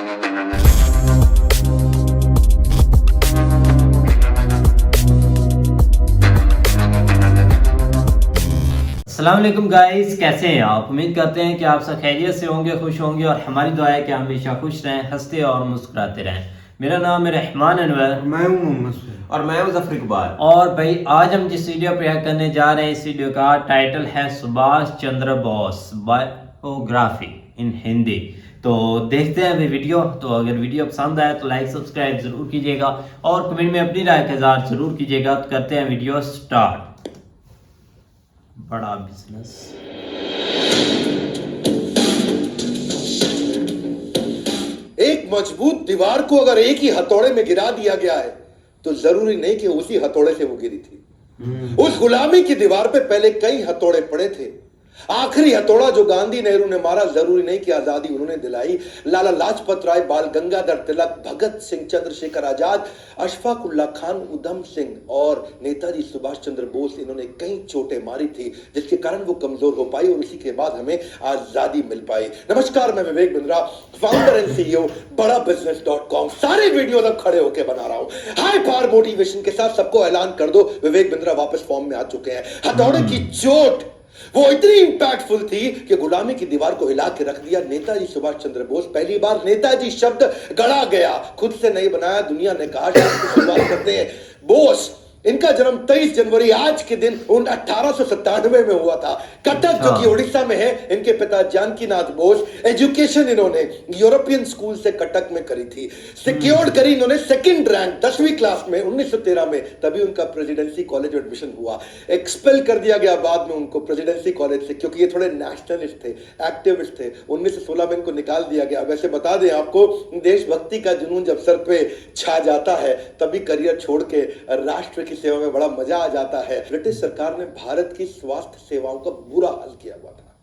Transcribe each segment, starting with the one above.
अस्सलामुअलैकुम गाइस, कैसे हैं आप। उम्मीद करते हैं कि आप सब खैरियत से होंगे, खुश होंगे और हमारी दुआ है कि हमेशा खुश रहें, हंसते और मुस्कुराते रहें। मेरा नाम है रहमान अनवर, मैं हूं मोहम्मद और मैं हूं ज़फर इकबाल। और भाई आज हम जिस वीडियो पे करने जा रहे हैं, इस वीडियो का टाइटल है सुभाष चंद्र बोस बायोग्राफी इन हिंदी। तो देखते हैं अभी वीडियो। तो अगर वीडियो पसंद आए तो लाइक सब्सक्राइब जरूर कीजिएगा और कमेंट में अपनी राय का इज़हार जरूर कीजिएगा। तो करते हैं वीडियो स्टार्ट। बड़ा बिजनेस। एक मजबूत दीवार को अगर एक ही हथौड़े में गिरा दिया गया है तो जरूरी नहीं कि उसी हथौड़े से वो गिरी थी। उस गुलामी की दीवार पे पहले कई हथौड़े पड़े थे। आखिरी हथौड़ा जो गांधी नेहरू ने मारा, जरूरी नहीं कि आजादी उन्होंने दिलाई। लाला लाजपत राय, बाल गंगाधर तिलक, भगत सिंह, चंद्रशेखर आजाद, अशफाक उल्लाह खान, उधम सिंह और नेताजी सुभाष चंद्र बोस, इन्होंने कई चोटें मारी थी जिसके कारण वो कमजोर हो पाई और इसी के बाद हमें आजादी मिल पाई। नमस्कार, मैं Vivek Bindra, founder and CEO बड़ाबिजनेस.com। सारे वीडियो अब खड़े होकर बना रहा हूं हाई पावर मोटिवेशन के साथ। सबको ऐलान कर दो, विवेक बिंद्रा वापस फॉर्म में आ चुके हैं। हथौड़े की चोट वो इतनी इंपैक्टफुल थी कि गुलामी की दीवार को हिला के रख दिया। नेताजी सुभाष चंद्र बोस, पहली बार नेताजी शब्द गढ़ा गया, खुद से नहीं बनाया। दुनिया ने कहा शुरुआत करते हैं बोस। इनका जन्म 23 जनवरी आज के दिन 1897 में हुआ था। कटक जो कि उड़ीसा में है। इनके पिता जानकीनाथ बोस। एजुकेशन इन्होंने यूरोपियन स्कूल से कटक में करी थी। सिक्योर्ड करी इन्होंने सेकंड रैंक 10वीं क्लास में 1913 में, तभी उनका प्रेसिडेंसी कॉलेज में एडमिशन हुआ। एक्सपेल कर दिया गया बाद में उनको प्रेसिडेंसी कॉलेज से, क्योंकि ये थोड़े नेशनलिस्ट थे, एक्टिविस्ट थे। 1916 में इनको निकाल दिया गया। वैसे बता दें आपको, देशभक्ति का जुनून जब सर पे छा जाता है तभी करियर छोड़ के राष्ट्र की सेवा में बड़ा मजा आ जाता है। ब्रिटिश सरकार ने भारत की स्वास्थ्य सेवाओं का बुरा हाल किया हुआ था।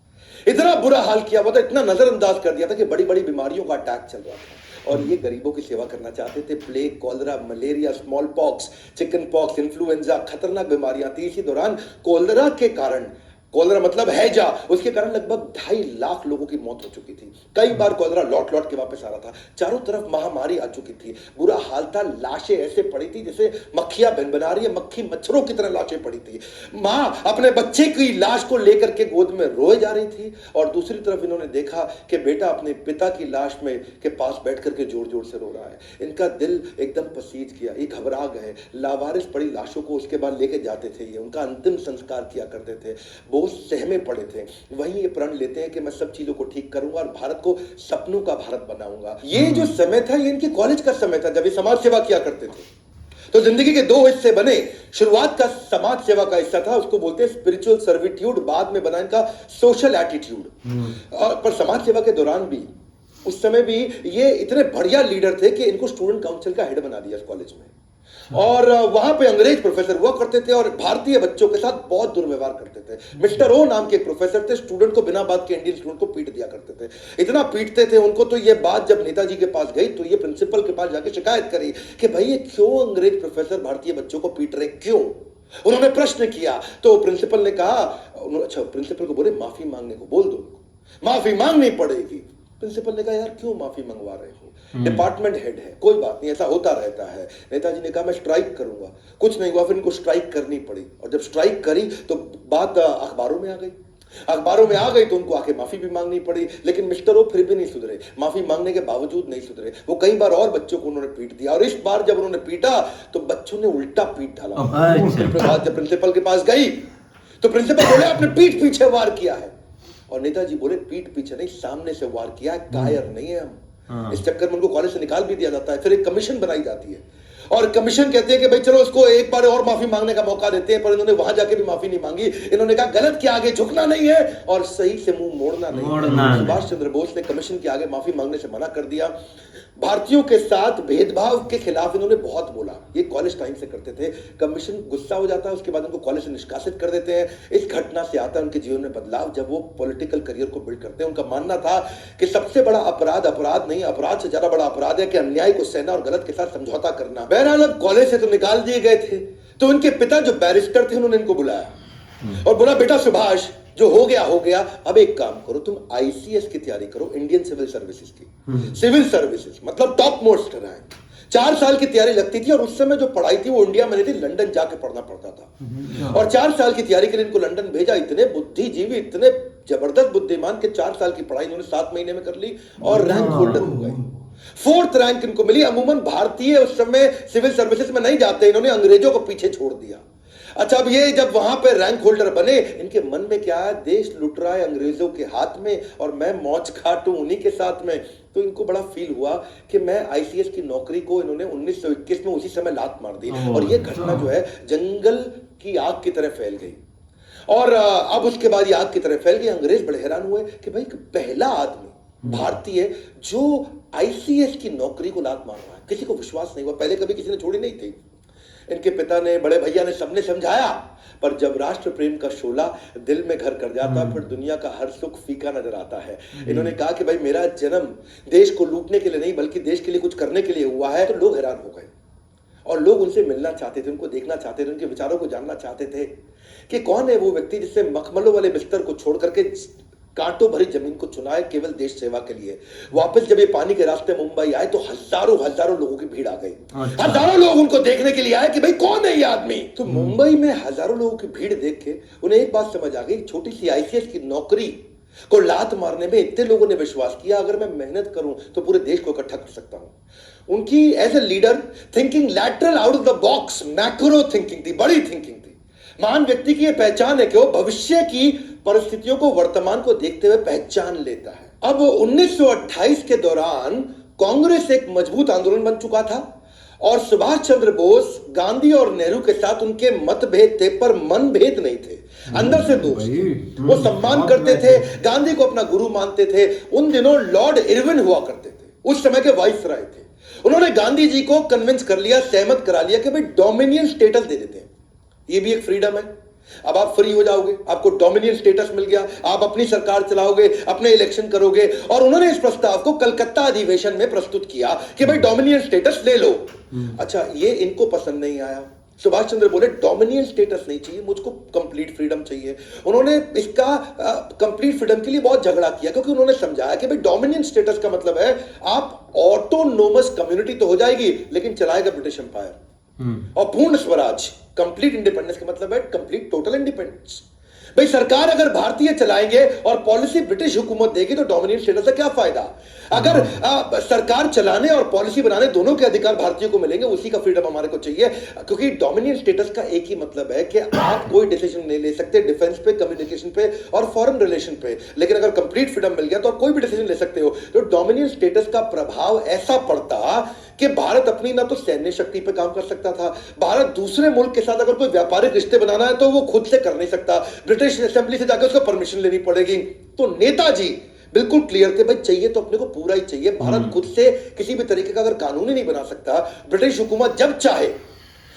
इतना बुरा हाल किया हुआ था, इतना नजरअंदाज कर दिया था कि बड़ी बड़ी बीमारियों का अटैक चल रहा था और ये गरीबों की सेवा करना चाहते थे। Plague, cholera, malaria, small pox, chicken pox, influenza, खतरनाक बीमारियां थी। इसी दौरान कॉलरा के कारण, कॉलरा मतलब हैजा, उसके कारण लगभग 2.5 लाख लोगों की मौत हो चुकी थी। कई बार कॉलरा लौट लौट के वापस आ रहा था। चारों तरफ महामारी आ चुकी थी। बुरा हाल था। लाशें ऐसे पड़ी थी जैसे मक्खियां भिनभिना रही है, मक्खी मच्छरों की तरह लाशें पड़ी थी। मां अपने बच्चे की लाश को लेकर के गोद में रोए जा रही थी और दूसरी तरफ इन्होंने देखा कि बेटा अपने पिता की लाश में के पास बैठ करके जोर जोर से रो रहा है। इनका दिल एकदम पसीज गया, ये घबरा गए। लावारिस पड़ी लाशों को उसके बाद लेके जाते थे, ये उनका अंतिम संस्कार किया करते थे। बोस सहमे पड़े थे। वहीं ये प्रण लेते हैं कि मैं सब चीजों को ठीक करूंगा और भारत को सपनों का भारत बनाऊंगा। ये जो समय था ये इनके कॉलेज का समय था, जब ये समाज सेवा किया करते थे। तो जिंदगी के 2 हिस्से बने। शुरुआत का समाज सेवा का हिस्सा था, उसको बोलते हैं स्पिरिचुअल सर्विट्यूड। बाद में बना इनका सोशल एटीट्यूड। और पर समाज सेवा के दौरान भी, उस समय भी ये इतने बढ़िया लीडर थे कि इनको स्टूडेंट काउंसिल का हेड बना दिया कॉलेज में। और वहां पे अंग्रेज प्रोफेसर हुआ करते थे और भारतीय बच्चों के साथ बहुत दुर्व्यवहार करते थे। मिस्टर ओ नाम के एक प्रोफेसर थे, स्टूडेंट को बिना बात के, इंडियन स्टूडेंट को पीट दिया करते थे। इतना पीटते थे उनको, तो ये बात जब नेताजी के पास गई तो ये प्रिंसिपल के पास जाके शिकायत करी कि भाई ये क्यों अंग्रेज प्रोफेसर भारतीय बच्चों को पीट रहे, क्यों। उन्होंने प्रश्न किया तो प्रिंसिपल ने कहा, अच्छा, प्रिंसिपल को बोले माफी मांगने को बोल दो, माफी मांगनी पड़ेगी। प्रिंसिपल ने कहा यार क्यों माफी मंगवा रहे हो, डिपार्टमेंट हेड है, कोई बात नहीं, ऐसा होता रहता है। नेताजी ने कहा मैं स्ट्राइक करूंगा। कुछ नहीं हुआ, फिर इनको स्ट्राइक करनी पड़ी और जब स्ट्राइक करी तो बात अखबारों में आ गई। अखबारों में आ गई तो उनको आके माफी भी मांगनी पड़ी। लेकिन मिस्टर ओ फिर भी नहीं सुधरे, माफी मांगने के बावजूद नहीं सुधरे। वो कई बार और बच्चों को उन्होंने पीट दिया और इस बार जब उन्होंने पीटा तो बच्चों ने उल्टा पीट डाला। जब प्रिंसिपल के पास गई तो प्रिंसिपल बोले आपने पीठ पीछे वार किया है और नेताजी बोले पीठ पीछे नहीं, सामने से वार किया है, कायर नहीं है हम। इस चक्कर में उनको कॉलेज से निकाल भी दिया जाता है। फिर एक कमीशन बनाई जाती है और कमीशन कहते हैं कि भाई चलो इसको एक बार और माफी मांगने का मौका देते हैं, पर इन्होंने वहां जाके भी माफी नहीं मांगी। इन्होंने कहा गलत के आगे झुकना नहीं है और सही से मुंह मोड़ना नहीं। सुभाष चंद्र बोस ने कमीशन के आगे माफी मांगने से मना कर दिया। भारतीयों के साथ भेदभाव के खिलाफ इन्होंने बहुत बोला। ये कॉलेज टाइम से करते थे। कमीशन गुस्सा हो जाता है, उसके बाद उनको कॉलेज से निष्कासित कर देते हैं। इस घटना से आता है उनके जीवन में बदलाव जब वो पॉलिटिकल करियर को बिल्ड करते हैं। उनका मानना था कि सबसे बड़ा अपराध अपराध नहीं, अपराध से ज्यादा बड़ा अपराध है कि अन्याय को सहना और गलत के साथ समझौता करना। बहरहाल अब कॉलेज से तो निकाल दिए गए थे तो उनके पिता जो बैरिस्टर थे उन्होंने इनको बुलाया और बोला बेटा सुभाष, जो हो गया। अब एक काम करो, तुम आईसीएस की तैयारी करो, इंडियन सिविल सर्विसेज की। सिविल सर्विसेज मतलब टॉप मोस्ट रैंक। 4 साल की तैयारी लगती थी और उस समय जो पढ़ाई थी वो इंडिया में नहीं थी, लंदन जाके पढ़ना पड़ता था। और 4 साल की तैयारी के लिए इनको लंदन भेजा। इतने बुद्धिजीवी, इतने जबरदस्त बुद्धिमान के 4 साल की पढ़ाई इन्होंने 7 महीने में कर ली और रैंक होल्डर हो गए। 4th रैंक इनको मिली। अमूमन भारतीय उस समय सिविल सर्विसेज में नहीं जाते, इन्होंने अंग्रेजों को पीछे छोड़ दिया। अच्छा, अब ये जब वहां पे रैंक होल्डर बने, इनके मन में क्या है, देश लुट रहा है अंग्रेजों के हाथ में और मैं मौज खाटूं उन्हीं के साथ में। तो इनको बड़ा फील हुआ कि मैं आईसीएस की नौकरी को इन्होंने 1921 में उसी समय लात मार दी और ये घटना जो है जंगल की आग की तरह फैल गई। और अब उसके बाद ये आग की तरह फैल गई। अंग्रेज बड़े हैरान हुए कि भाई पहला आदमी भारतीय जो आईसीएस की नौकरी को लात मार रहा है। किसी को विश्वास नहीं हुआ, पहले कभी किसी ने छोड़ी नहीं थी। इनके पिता ने, बड़े भैया ने, सबने समझाया, पर जब राष्ट्र प्रेम का शोला दिल में घर कर जाता है, फिर दुनिया का हर सुख फीका नजर आता है। इन्होंने कहा कि भाई मेरा जन्म देश को लूटने के लिए नहीं बल्कि देश के लिए कुछ करने के लिए हुआ है। तो लोग हैरान हो गए और लोग उनसे मिलना चाहते थे, उनको देखना चाहते थे, उनके विचारों को जानना चाहते थे कि कौन है वो व्यक्ति जिससे मखमलों वाले बिस्तर को छोड़ करके कांटों भरी जमीन को चुनाए केवल देश सेवा के लिए। वापस जब ये पानी के रास्ते मुंबई आए तो हजारों लोगों की भीड़ आ गई। हजारों लोग उनको देखने के लिए आए कि भाई कौन है ये आदमी। तो मुंबई में हजारों लोगों की भीड़ देख के उन्हें एक बात समझ आ गई, छोटी सी आईसीएस की नौकरी को लात मारने में इतने लोगों ने विश्वास किया, अगर मैं मेहनत करूं तो पूरे देश को इकट्ठा कर सकता हूं। उनकी as a leader thinking lateral out of the box, macro thinking थी, बड़ी थिंकिंग थी। महान व्यक्ति की यह पहचान है कि वो भविष्य की परिस्थितियों को, वर्तमान को देखते हुए पहचान लेता है। अब 1928 के दौरान कांग्रेस एक मजबूत आंदोलन बन चुका था और सुभाष चंद्र बोस, गांधी और नेहरू के साथ उनके मतभेद थे पर मनभेद नहीं थे। अंदर से दोस्त थे, वो सम्मान करते थे, गांधी को अपना गुरु मानते थे। उन दिनों लॉर्ड इरविन हुआ करते थे, उस समय के वाइसराय थे। उन्होंने गांधी जी को कन्विंस कर लिया, सहमत करा लिया कि भाई डोमिनियन स्टेटस दे देते हैं, ये भी एक फ्रीडम है। अब आप फ्री हो जाओगे, आपको डोमिनियन स्टेटस मिल गया, आप अपनी सरकार चलाओगे, अपने इलेक्शन करोगे। और उन्होंने इस प्रस्ताव को कलकत्ता अधिवेशन में प्रस्तुत किया कि भाई डोमिनियन स्टेटस ले लो। अच्छा, ये इनको पसंद नहीं आया। सुभाष चंद्र बोले डोमिनियन स्टेटस नहीं चाहिए, मुझको कंप्लीट फ्रीडम चाहिए। उन्होंने इसका कंप्लीट फ्रीडम के लिए बहुत झगड़ा किया, क्योंकि उन्होंने समझाया कि भाई डोमिनियन स्टेटस का मतलब है आप ऑटोनोमस कम्युनिटी तो हो जाएगी लेकिन चलाएगा ब्रिटिश एम्पायर। और पूर्ण स्वराज, कंप्लीट इंडिपेंडेंस का मतलब है कंप्लीट टोटल इंडिपेंडेंस। भाई सरकार अगर भारतीय चलाएंगे और पॉलिसी ब्रिटिश हुकूमत देगी तो डोमिनियन स्टेटस का क्या फायदा। अगर सरकार चलाने और पॉलिसी बनाने दोनों के अधिकार भारतीयों को मिलेंगे, उसी का फ्रीडम हमारे को चाहिए। क्योंकि डोमिनियन स्टेटस का एक ही मतलब है कि आप कोई डिसीजन नहीं ले सकते डिफेंस पे, कम्युनिकेशन पे और फॉरेन रिलेशन पे, लेकिन अगर कंप्लीट फ्रीडम मिल गया तो आप कोई भी डिसीजन ले सकते हो। तो डोमिनियन स्टेटस का प्रभाव ऐसा पड़ता कि भारत अपनी ना तो सैन्य शक्ति पे काम कर सकता था, भारत दूसरे मुल्क के साथ अगर कोई व्यापारिक रिश्ते बनाना है तो वो खुद से कर नहीं सकता, ब्रिटिश असेंबली से जाकर उसको परमिशन लेनी पड़ेगी। तो नेताजी बिल्कुल क्लियर थे, भाई चाहिए तो अपने को पूरा ही चाहिए। भारत खुद से किसी भी तरीके का अगर कानून ही नहीं बना सकता, ब्रिटिश हुकूमत जब चाहे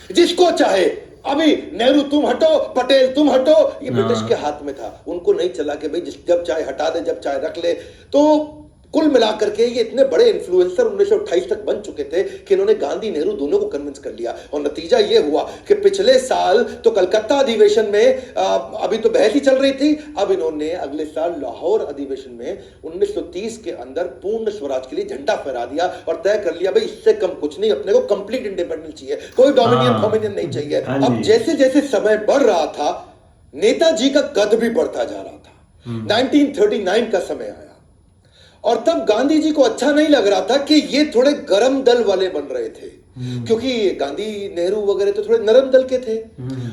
जिसको चाहे, अभी नेहरू तुम हटो, पटेल तुम हटो, ये ब्रिटिश के हाथ में था। उनको नहीं चला कि भाई जब चाहे हटा दे, जब चाहे रख ले। तो कुल मिलाकर के ये इतने बड़े इन्फ्लुएंसर 1928 तक बन चुके थे कि इन्होंने गांधी नेहरू दोनों को कन्विंस कर लिया। और नतीजा ये हुआ कि पिछले साल तो कलकत्ता अधिवेशन में अभी तो बहस ही चल रही थी, अब इन्होंने अगले साल लाहौर अधिवेशन में 1930 के अंदर पूर्ण स्वराज के लिए झंडा फहरा दिया और तय कर लिया भाई इससे कम कुछ नहीं, अपने को कंप्लीट इंडिपेंडेंस चाहिए, कोई डोमिनियन नहीं चाहिए। अब जैसे जैसे समय बढ़ रहा था, नेताजी का कद भी बढ़ता जा रहा था। 1939 का समय आया और तब गांधी जी को अच्छा नहीं लग रहा था कि ये थोड़े गरम दल वाले बन रहे थे, क्योंकि गांधी नेहरू वगैरह तो थोड़े नरम दल के थे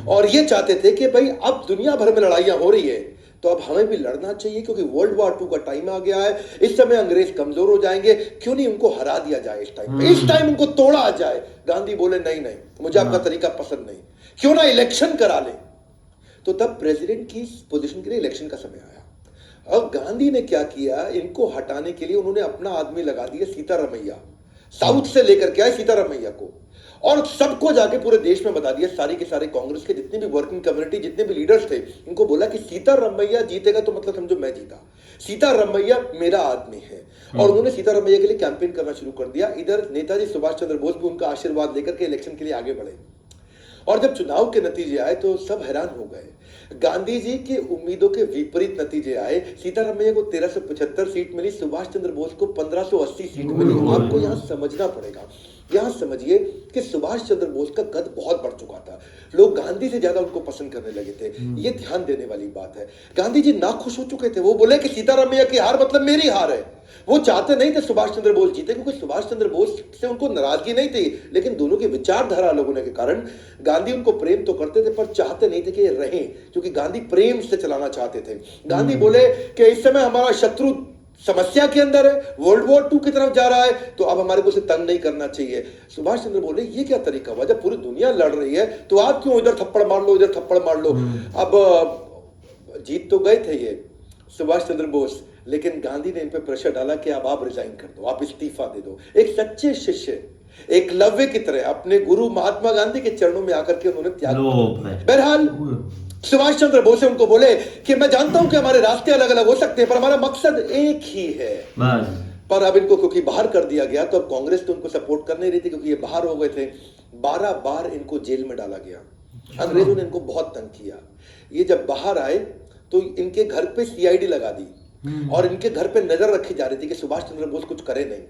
और ये चाहते थे कि भाई अब दुनिया भर में लड़ाइयां हो रही है तो अब हमें भी लड़ना चाहिए, क्योंकि वर्ल्ड वॉर 2 का टाइम आ गया है। इस समय अंग्रेज कमजोर हो जाएंगे, क्यों नहीं उनको हरा दिया जाए इस टाइम पे, इस टाइम उनको तोड़ा जाए। गांधी बोले नहीं मुझे आपका तरीका पसंद नहीं, क्यों ना इलेक्शन करा ले। तो तब प्रेसिडेंट की पोजीशन के लिए इलेक्शन का समय आया। अब गांधी ने क्या किया, इनको हटाने के लिए उन्होंने अपना आदमी लगा दिया, सीतारमैया, साउथ से लेकर के आए सीतारमैया को, और सबको जाके पूरे देश में बता दिया, सारी के सारे कांग्रेस के जितने भी वर्किंग कम्युनिटी, जितने भी लीडर्स थे, इनको बोला कि सीतारमैया जीतेगा तो मतलब समझो मैं जीता, सीतारमैया मेरा आदमी है। और उन्होंने सीतारमैया के लिए कैंपेन करना शुरू कर दिया। इधर नेताजी सुभाष चंद्र बोस भी उनका आशीर्वाद लेकर के इलेक्शन के लिए आगे बढ़े और जब चुनाव के नतीजे आए तो सब हैरान हो गए। गांधी जी की उम्मीदों के विपरीत नतीजे आए। सीतारामैया को 1375 सीट मिली, सुभाष चंद्र बोस को 1580 सीट मिली। आपको यहां समझना पड़ेगा, यहां समझिए कि सुभाष चंद्र बोस का कद बहुत बढ़ चुका था। लोग गांधी से ज्यादा उनको पसंद करने लगे थे। ये ध्यान देने वाली बात है। गांधी जी नाखुश हो चुके थे। वो बोले कि सीतारामैया की हार मतलब मेरी हार है। वो चाहते नहीं थे सुभाष चंद्र बोस जीते, क्योंकि सुभाष चंद्र बोस से उनको नाराजगी नहीं थी, लेकिन दोनों की विचारधारा अलग होने के कारण गांधी उनको प्रेम तो करते थे पर चाहते नहीं थे कि ये रहें, क्योंकि गांधी प्रेम से चलाना चाहते थे। गांधी बोले कि इस समय हमारा शत्रु समस्या के अंदर है, वर्ल्ड वॉर 2 की तरफ जा रहा है, तो अब हमारे को उसे तंग नहीं करना चाहिए। सुभाष चंद्र बोले ये क्या तरीका हुआ, जब पूरी दुनिया लड़ रही है तो आप क्यों इधर थप्पड़ मार लो, इधर थप्पड़ मार लो। अब जीत तो गए थे ये सुभाष चंद्र बोस, लेकिन गांधी ने इन पे प्रेशर डाला कि अब आप रिजाइन कर दो, आप इस्तीफा दे दो। एक सच्चे शिष्य एकलव्य की तरह अपने गुरु महात्मा गांधी के चरणों में आकर के उन्होंने त्याग किया। बहरहाल सुभाष चंद्र बोस उनको बोले कि मैं जानता हूं कि हमारे रास्ते अलग अलग हो सकते हैं, पर हमारा मकसद एक ही है। पर अब इनको क्योंकि बाहर कर दिया गया, तो अब कांग्रेस तो उनको सपोर्ट कर नहीं रही थी, क्योंकि ये बाहर हो गए थे। 12 बार इनको जेल में डाला गया। अंग्रेजों ने इनको बहुत तंग किया। ये जब बाहर आए तो इनके घर पे सीआईडी लगा दी और इनके घर पे नजर रखी जा रही थी कि सुभाष चंद्र बोस कुछ करे नहीं।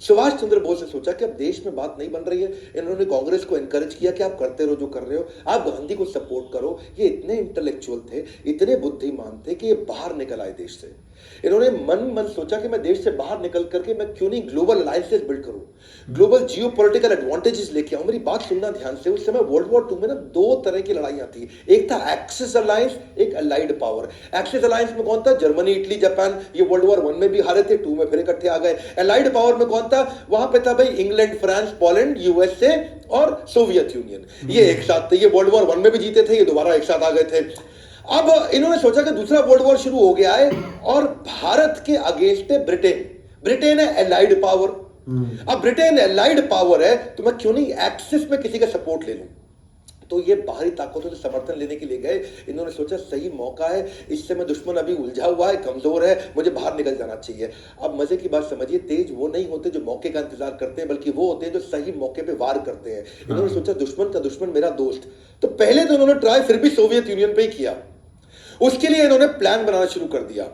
सुभाष चंद्र बोस ने सोचा कि अब देश में बात नहीं बन रही है। इन्होंने कांग्रेस को एनकरेज किया कि आप करते रहो जो कर रहे हो, आप गांधी को सपोर्ट करो। ये इतने इंटेलेक्चुअल थे, इतने बुद्धिमान थे कि ये बाहर निकल आए देश से। इन्होंने मन सोचा कि मैं देश से बाहर निकल करके मैं क्यों नहीं ग्लोबल अलायंसेस बिल्ड करूं, ग्लोबल जियोपॉलिटिकल एडवांटेजेस लेके आऊं। मेरी बात सुनना ध्यान से। उस समय वर्ल्ड वॉर 2 में ना 2 तरह की लड़ाइयां थी। एक था एक्सिस अलायंस, एक अलाइड पावर। एक्सिस अलायंस में कौन था? Germany, Italy, Japan. ये वर्ल्ड वॉर 1 में भी हारे थे, 2 में फिर इकट्ठे आ गए। अलाइड पावर में कौन था? वहां पे था भाई इंग्लैंड, फ्रांस, पोलैंड, यूएसए और सोवियत यूनियन। ये एक साथ थे। ये वर्ल्ड वॉर 1 में भी जीते थे, ये दोबारा एक साथ आ गए थे। अब इन्होंने सोचा कि दूसरा वर्ल्ड वॉर शुरू हो गया है और भारत के अगेंस्ट है ब्रिटेन। ब्रिटेन है एलाइड पावर। अब ब्रिटेन एलाइड पावर है, तो मैं क्यों नहीं एक्सिस में किसी का सपोर्ट ले लूं। तो ये बाहरी ताकतों से समर्थन लेने के लिए गए। इन्होंने सोचा सही मौका है, इससे मैं दुश्मन अभी उलझा हुआ है, कमजोर है, मुझे बाहर निकल जाना चाहिए। अब मजे की बात समझिए, तेज वो नहीं होते जो मौके का इंतजार करते हैं, बल्कि वो होते हैं जो सही मौके पे वार करते हैं। इन्होंने सोचा दुश्मन का दुश्मन मेरा दोस्त। तो पहले तो इन्होंने ट्राई फिर भी सोवियत यूनियन पे ही किया। उसके लिए इन्होंने प्लान बनाना शुरू कर दिया।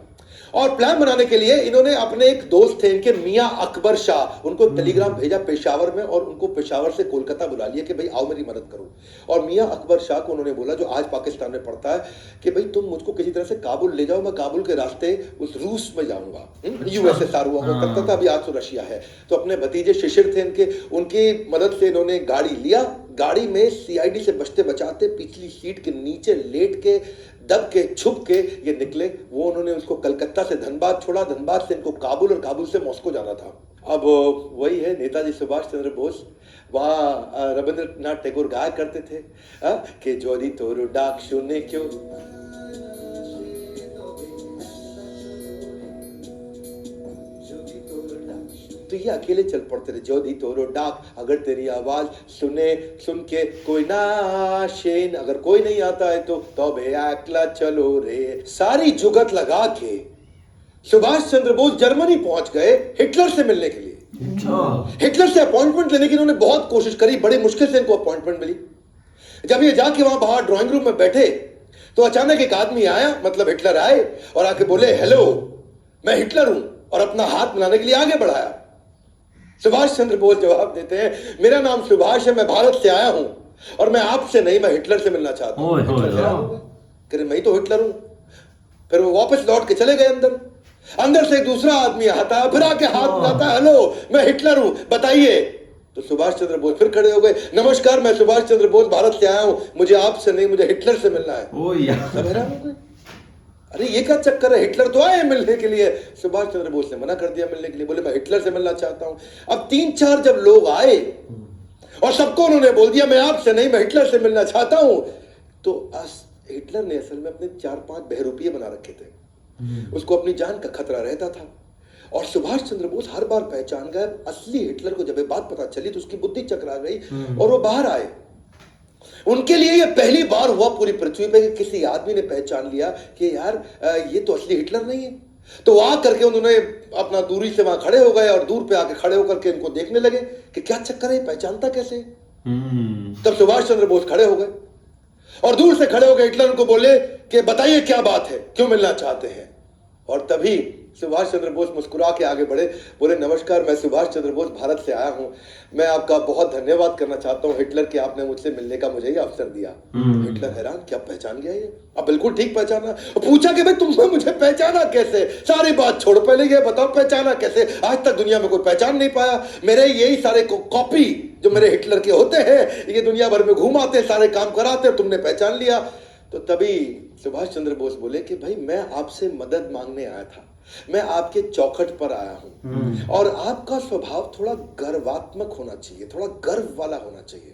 और प्लान बनाने के लिए इन्होंने अपने एक दोस्त थे इनके, मियां अकबर शाह, उनको टेलीग्राम भेजा पेशावर में और उनको पेशावर से कोलकाता बुला लिया कि भाई आओ मेरी मदद करो। और मियां अकबर शाह को उन्होंने बोला, जो आज पाकिस्तान में पड़ता है, कि भाई तुम मुझको किसी तरह से काबुल ले जाओ, मैं काबुल के रास्ते उस रूस में जाऊंगा। यूएसएसआर हुआ करता था, अभी आज तो रशिया है। तो अपने भतीजे शिशिर थे इनके, उनकी मदद से इन्होंने गाड़ी लिया। गाड़ी में सीआईडी से बचते बचाते पिछली सीट के नीचे लेट के, दब के, छुप के ये निकले। वो उन्होंने उसको कलकत्ता से धनबाद छोड़ा, धनबाद से इनको काबुल और काबुल से मॉस्को जाना था। अब वही है नेताजी सुभाष चंद्र बोस। वहां रविंद्रनाथ टैगोर गाया करते थे कि जोरी तोरो डाक सुने क्यों, तो ये अकेले चल पड़ते थे। जोधी तोरो डाक, अगर तेरी आवाज सुन के कोई ना शेन, अगर कोई नहीं आता है तो तबे अकेला चलो रे। सारी जुगत लगा के सुभाष चंद्र बोस जर्मनी पहुंच गए हिटलर से मिलने के लिए। हिटलर से अपॉइंटमेंट लेने की इन्होंने बहुत कोशिश करी, बड़ी मुश्किल से इनको अपॉइंटमेंट मिली। जब ये जाके वहां बाहर ड्राइंग रूम में बैठे तो अचानक एक आदमी आया, मतलब हिटलर आए और आके बोले, हेलो मैं हिटलर हूं, और अपना हाथ मिलाने के लिए आगे बढ़ाया। सुभाष चंद्र बोस जवाब देते हैं, मेरा नाम सुभाष है, मैं भारत से आया हूं और मैं आपसे नहीं, मैं हिटलर से मिलना चाहता हूं। मैं तो हिटलर हूं। फिर वो वापस लौट के चले गए अंदर। अंदर से एक दूसरा आदमी आता है, फिर आके हाथ मिलाता है, हेलो मैं हिटलर हूं, बताइए। तो सुभाष चंद्र बोस फिर खड़े हो गए, नमस्कार मैं सुभाष चंद्र बोस भारत से आया हूं, मुझे आपसे नहीं, मुझे हिटलर से मिलना है। सब हैरान हो गए, अरे ये क्या चक्कर है, हिटलर तो आए मिलने के लिए। सुभाष चंद्र बोस ने मना कर दिया मिलने के लिए, बोले मैं हिटलर से मिलना चाहता हूं। अब 3-4 जब लोग आए और सबको उन्होंने बोल दिया मैं आपसे नहीं, मैं हिटलर से मिलना चाहता हूं, तो हिटलर ने असल में अपने 4-5 बहरूपिये बना रखे थे। उसको अपनी जान का खतरा रहता था। और सुभाष चंद्र बोस हर बार पहचान गए असली हिटलर को। जब ये बात पता चली तो उसकी बुद्धि चकरा गई और वो बाहर आए। उनके लिए ये पहली बार हुआ पूरी पृथ्वी पे कि किसी आदमी ने पहचान लिया कि यार ये तो असली हिटलर नहीं है। तो वहां करके उन्होंने अपना दूरी से वहां खड़े हो गए और दूर पे आके खड़े होकर के इनको देखने लगे कि क्या चक्कर है, पहचानता कैसे। तब सुभाष चंद्र बोस खड़े हो गए और दूर से खड़े हो गए हिटलर उनको बोले कि बताइए क्या बात है, क्यों मिलना चाहते हैं। और तभी सुभाष चंद्र बोस मुस्कुरा के आगे बढ़े, बोले नमस्कार, मैं सुभाष चंद्र बोस भारत से आया हूं, मैं आपका बहुत धन्यवाद करना चाहता हूं हिटलर कि आपने मुझसे मिलने का मुझे ये अवसर दिया। हिटलर हैरान, क्या पहचान गया ये? अब बिल्कुल ठीक पहचाना। पूछा कि भाई तुमने मुझे पहचाना कैसे? सारी बात छोड़, पहले ये बताओ पहचाना कैसे? आज तक दुनिया में कोई पहचान नहीं पाया। मेरे यही सारे कॉपी जो मेरे हिटलर के होते हैं, ये दुनिया भर में घूमाते, सारे काम कराते, तुमने पहचान लिया। तो तभी सुभाष चंद्र बोस बोले कि भाई मैं आपसे मदद मांगने आया था, मैं आपके चौखट पर आया हूं और आपका स्वभाव थोड़ा गर्वात्मक होना चाहिए, थोड़ा गर्व वाला होना चाहिए।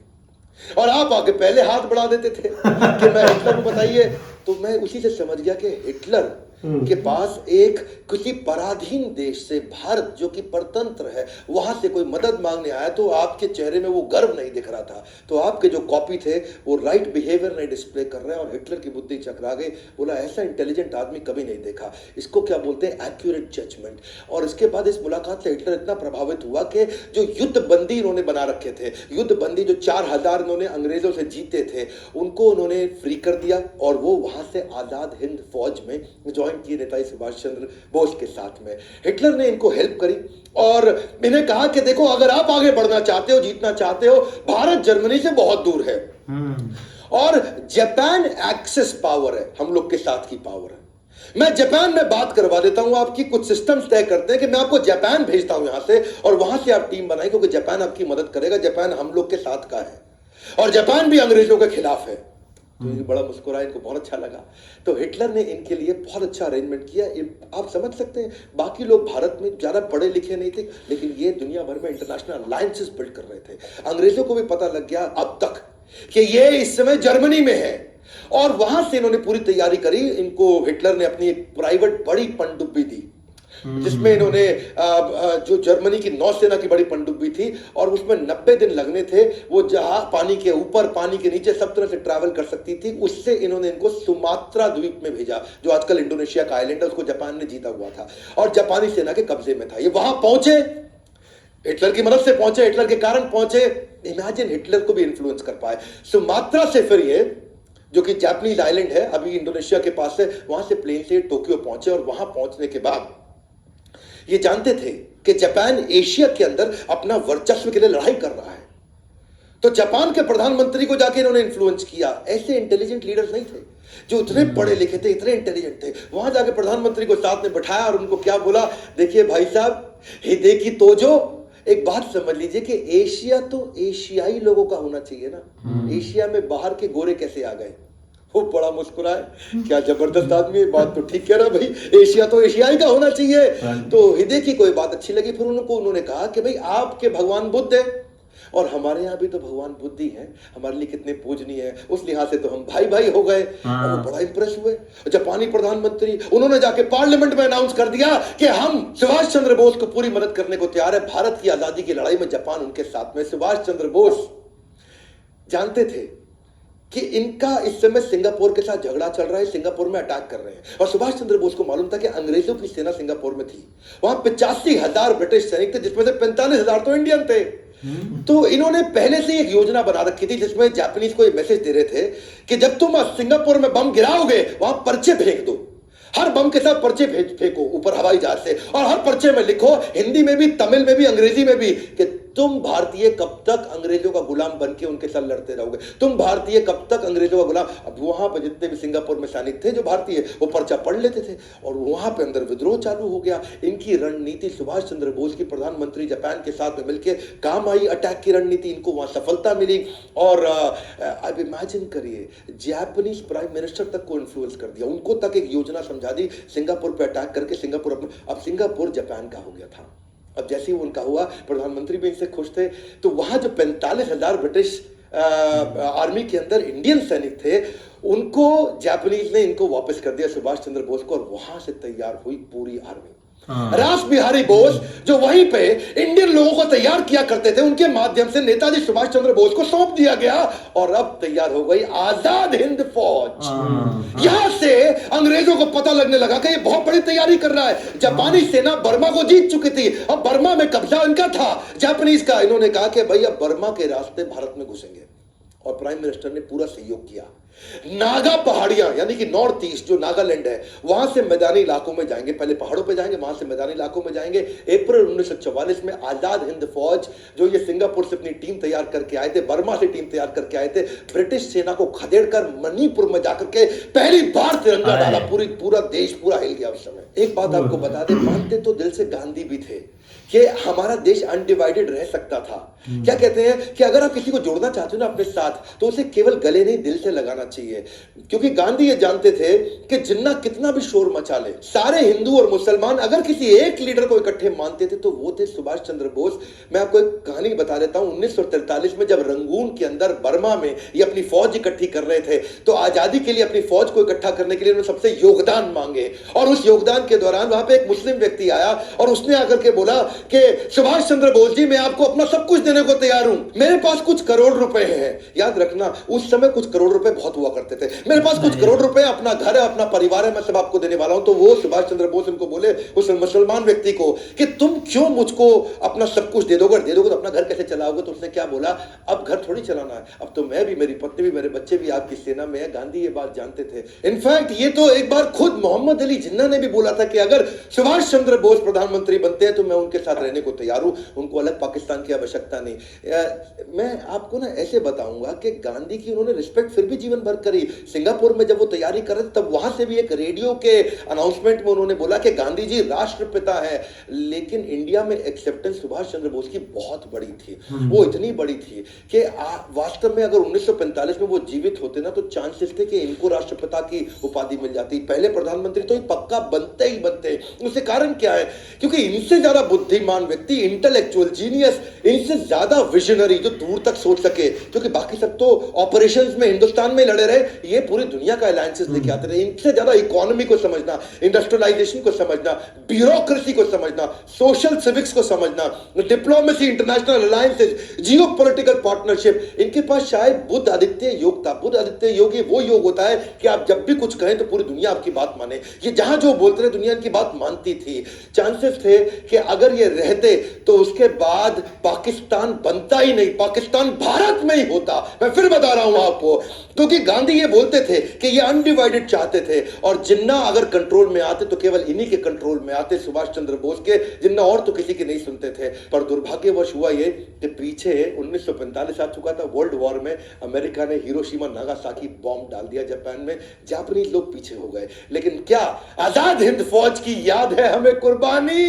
और आप आगे पहले हाथ बढ़ा देते थे कि मैं हिटलर को बताइए, तो मैं उसी से समझ गया कि हिटलर के पास एक किसी पराधीन देश से, भारत जो कि परतंत्र है, वहां से कोई मदद मांगने आया, तो आपके चेहरे में वो गर्व नहीं दिख रहा था। तो आपके जो कॉपी थे वो राइट बिहेवियर नहीं डिस्प्ले कर रहे हैं। और हिटलर की बुद्धि चकरा गई, बोला ऐसा इंटेलिजेंट आदमी कभी नहीं देखा, इसको क्या बोलते हैं एक्यूरेट जजमेंट। और इसके बाद इस मुलाकात से हिटलर इतना प्रभावित हुआ कि जो युद्ध बंदी इन्होंने बना रखे थे, युद्ध बंदी जो 4000 इन्होंने अंग्रेजों से जीते थे, उनको उन्होंने फ्री कर दिया और वो वहां से आजाद हिंद फौज में ज्वाइन किए नेताजी सुभाष चंद्र बोस के साथ में। हिटलर ने इनको हेल्प करी और इन्हें कहा कि देखो अगर आप आगे बढ़ना चाहते हो, जीतना चाहते हो, भारत जर्मनी से बहुत दूर है और जापान एक्सेस पावर है, हम लोग के साथ की पावर है। मैं जापान में बात करवा देता हूं, आपकी कुछ सिस्टम्स तय करते हैं कि मैं आपको जापान भेजता हूं यहां से, और वहां से आप टीम बनाएं, क्योंकि जापान आपकी मदद करेगा, जापान हम लोग के साथ का है और जापान भी अंग्रेजों के खिलाफ है। तो ये बड़ा मुस्कुराया, इनको बहुत अच्छा लगा। तो हिटलर ने इनके लिए बहुत अच्छा अरेंजमेंट किया। आप समझ सकते हैं, बाकी लोग भारत में ज्यादा पढ़े लिखे नहीं थे, लेकिन ये दुनिया भर में इंटरनेशनल अलायंसेस बिल्ड कर रहे थे। अंग्रेजों को भी पता लग गया अब तक कि ये इस समय जर्मनी में है और वहां से इन्होंने पूरी तैयारी करी। इनको हिटलर ने अपनी एक प्राइवेट बड़ी पनडुब्बी दी, जिसमें इन्होंने जो जर्मनी की नौसेना की बड़ी पनडुब्बी थी और उसमें 90 दिन लगने थे। वो जहां पानी के ऊपर, पानी के नीचे सब तरह से ट्रैवल कर सकती थी। उससे इन्होंने इनको सुमात्रा द्वीप में भेजा, जो आजकल इंडोनेशिया का आइलैंड है, उसको जापान ने जीता हुआ था और जापानी सेना के कब्जे में था। ये वहां पहुंचे, हिटलर की मदद से पहुंचे, हिटलर के कारण पहुंचे। इमेजिन हिटलर को भी इन्फ्लुएंस कर पाए। सुमात्रा से फिर ये, जो कि जापानीज आइलैंड है, अभी इंडोनेशिया के पास है, वहां से प्लेन से टोक्यो पहुंचे और वहां पहुंचने के बाद ये जानते थे कि जापान एशिया के अंदर अपना वर्चस्व के लिए लड़ाई कर रहा है। तो जापान के प्रधानमंत्री को जाके इन्होंने इन्फ्लुएंस किया। ऐसे इंटेलिजेंट लीडर्स नहीं थे जो इतने पढ़े लिखे थे, इतने इंटेलिजेंट थे। वहां जाके प्रधानमंत्री को साथ में बैठाया और उनको क्या बोला, देखिए भाई साहब, हिदेकी तोजो, एक बात समझ लीजिए कि एशिया तो एशियाई लोगों का होना चाहिए ना, एशिया में बाहर के गोरे कैसे आ गए? वो बड़ा मुस्कुराए, क्या जबरदस्त आदमी है, बात तो ठीक कह रहा भाई, एशिया तो एशियाई का होना चाहिए। तो हिदेकी को बात अच्छी लगी। फिर उन्होंने कहा कि भाई आपके भगवान बुद्ध है और हमारे यहाँ भी तो भगवान बुद्ध ही है, हमारे लिए कितने पूजनीय है, उस लिहाज से तो हम भाई भाई हो गए। और वो बड़ा इंप्रेस हुए। जापानी प्रधानमंत्री, उन्होंने जाके पार्लियामेंट में अनाउंस कर दिया कि हम सुभाष चंद्र बोस को पूरी मदद करने को तैयार है। भारत की आजादी की लड़ाई में जापान उनके साथ में। सुभाष चंद्र बोस जानते थे कि इनका इस समय सिंगापुर के साथ झगड़ा चल रहा है, सिंगापुर में अटैक कर रहे हैं। और सुभाष चंद्र बोस को मालूम था कि अंग्रेजों की सेना सिंगापुर में थी, वहां 85,000 ब्रिटिश सैनिक थे, जिसमें से 45,000 तो इंडियन थे। तो इन्होंने पहले से एक योजना बना रखी थी, जिसमें जापानीज को एक मैसेज दे रहे थे कि जब तुम सिंगापुर में बम गिराओगे, वहां पर्चे फेंक दो, हर बम के साथ पर्चे फेंको ऊपर हवाई जहाज से, और हर पर्चे में लिखो, हिंदी में भी, तमिल में भी, अंग्रेजी में भी, कि तुम भारतीय कब तक अंग्रेजों का गुलाम बन के उनके साथ लड़ते रहोगे, तुम भारतीय कब तक अंग्रेजों का गुलाम। अब वहां पर जितने भी सिंगापुर में सैनिक थे जो भारतीय, वो पर्चा पढ़ लेते थे और वहां पे अंदर विद्रोह चालू हो गया। इनकी रणनीति सुभाष चंद्र बोस की, प्रधानमंत्री जापान के साथ में मिलकर काम आई, अटैक की रणनीति, इनको वहां सफलता मिली। और अब इमेजिन करिए, जापानीज प्राइम मिनिस्टर तक को इन्फ्लुएंस कर दिया, उनको तक एक योजना समझा दी, सिंगापुर पे अटैक करके सिंगापुर, अब सिंगापुर जापान का हो गया था। अब जैसे ही उनका हुआ, प्रधानमंत्री भी इनसे खुश थे। तो वहां जो 45,000 ब्रिटिश आर्मी के अंदर इंडियन सैनिक थे, उनको जापानीज ने इनको वापस कर दिया, सुभाष चंद्र बोस को, और वहां से तैयार हुई पूरी आर्मी। रास बिहारी बोस जो वहीं पे इंडियन लोगों को तैयार किया करते थे, उनके माध्यम से नेताजी सुभाष चंद्र बोस को सौंप दिया गया और अब तैयार हो गई आजाद हिंद फौज। यहां से अंग्रेजों को पता लगने लगा कि ये बहुत बड़ी तैयारी कर रहा है। जापानी सेना बर्मा को जीत चुकी थी, अब बर्मा में कब्जा इनका था जापानीज का। इन्होंने कहा कि भाई अब बर्मा के रास्ते भारत में घुसेंगे और प्राइम मिनिस्टर ने पूरा सहयोग किया। नागा पहाड़ियां यानी कि नॉर्थ ईस्ट जो नागालैंड है, वहां से मैदानी इलाकों में जाएंगे, पहले पहाड़ों पे जाएंगे, वहां से मैदानी इलाकों में जाएंगे। अप्रैल 1944 में आजाद हिंद फौज जो ये सिंगापुर से अपनी टीम तैयार करके आए थे, बर्मा से टीम तैयार करके आए थे, ब्रिटिश सेना को खदेड़कर मणिपुर में जाकर के पहली बार तिरंगा डाला। पूरा देश पूरा हिल गया उस समय। एक बात आपको बता दें, मानते तो दिल से गांधी भी थे कि हमारा देश अनडिवाइडेड रह सकता था। क्या कहते हैं कि अगर आप किसी को जोड़ना चाहते हो ना अपने साथ, तो उसे केवल गले नहीं दिल से लगाना चाहिए। क्योंकि गांधी ये जानते थे कि जिन्ना कितना भी शोर मचा ले, सारे हिंदू और मुसलमान अगर किसी एक लीडर को इकट्ठे मानते थे तो वो थे सुभाष चंद्र बोस। मैं आपको एक कहानी बता देता हूं। 1943 में जब रंगून के अंदर बर्मा में ये अपनी फौज इकट्ठी कर रहे थे, तो आजादी के लिए अपनी फौज को इकट्ठा करने के लिए उन्होंने सबसे योगदान मांगे। और उस योगदान के दौरान वहां पे एक मुस्लिम व्यक्ति आया और उसने आकर के बोला कि सुभाष चंद्र बोस जी, मैं आपको अपना सब कुछ देने को तैयार हूं, मेरे पास कुछ करोड़ रुपए हैं। याद रखना उस समय कुछ करोड़ रुपए बहुत हुआ करते थे। मेरे पास कुछ करोड़ रुपए, अपना घर है, अपना परिवार है, मैं सब आपको देने वाला हूं। तो वो सुभाष चंद्र बोस उनको बोले, उस मुसलमान व्यक्ति को, कि तुम क्यों मुझको अपना सब कुछ दे दोगे तो अपना घर कैसे चलाओगे? तो उसने क्या बोला, अब घर थोड़ी चलाना है, अब तो मैं भी, मेरी पत्नी भी, मेरे बच्चे भी आपकी सेना में है। गांधी ये बात जानते थे। इनफैक्ट ये तो एक बार खुद मोहम्मद अली जिन्ना ने भी बोला था कि अगर सुभाष चंद्र बोस प्रधानमंत्री बनते हैं तो मैं उनके साथ रहने को तैयार हूं, उनको अलग पाकिस्तान की आवश्यकता नहीं। मैं आपको ना ऐसे बताऊंगा कि गांधी की उन्होंने रिस्पेक्ट फिर भी जीवन भर करी। सिंगापुर में जब वो तैयारी कर रहे थे तब वहां से भी एक रेडियो के अनाउंसमेंट में उन्होंने बोला कि गांधी जी राष्ट्रपिता है। लेकिन इंडिया में एक्सेप्टेंस सुभाष चंद्र बोस की बहुत बड़ी थी। वो इतनी बड़ी थी कि वास्तव में अगर 1945 में वो जीवित होते ना तो चांसेस थे कि इनको राष्ट्रपिता की उपाधि मिल जाती। पहले प्रधानमंत्री तो पक्का बनते ही बनते। उसके कारण क्या है, क्योंकि इनसे ज्यादा बुद्धिमान व्यक्ति, इंटेलेक्चुअल जीनियस, इनसे ज्यादा विजनरी जो दूर तक सोच सके, क्योंकि बाकी सब तो ऑपरेशंस में हिंदुस्तान में लड़े रहे, ये पूरी दुनिया का अलायंसेस लेके आते रहे। इनसे ज्यादा इकोनॉमी को समझना, इंडस्ट्रियलाइजेशन को समझना, ब्यूरोक्रेसी को समझना, सोशल सिविक्स को समझना, डिप्लोमेसी, इंटरनेशनल अलायंसेस, जियो पॉलिटिकल पार्टनरशिप, इनके पास शायद बुद्ध आदित्य योग था। बुद्ध आदित्य योग ये वो योग होता है कि आप जब भी कुछ कहें तो पूरी दुनिया आपकी बात माने। ये जहां जो बोलते रहे दुनिया की बात मानती थी। चांसेस थे कि अगर ये रहते तो उसके बाद पाकिस्तान बनता ही नहीं, पाकिस्तान भारत में ही होता। मैं फिर बता रहा हूं आपको, क्योंकि गांधी ये बोलते थे कि ये अनडिवाइडेड चाहते थे और जिन्ना अगर कंट्रोल में आते तो केवल इन्हीं के कंट्रोल में आते, सुभाष चंद्र बोस के। जिन्ना और तो किसी की नहीं सुनते थे। पर दुर्भाग्यवश हुआ ये कि पीछे 1945 आ चुका था, वर्ल्ड वॉर में अमेरिका ने हिरोशिमा नागासाकी बॉम्ब डाल दिया जापान में, जापानीज लोग पीछे हो गए। लेकिन क्या आजाद हिंद फौज की याद है हमें कुर्बानी।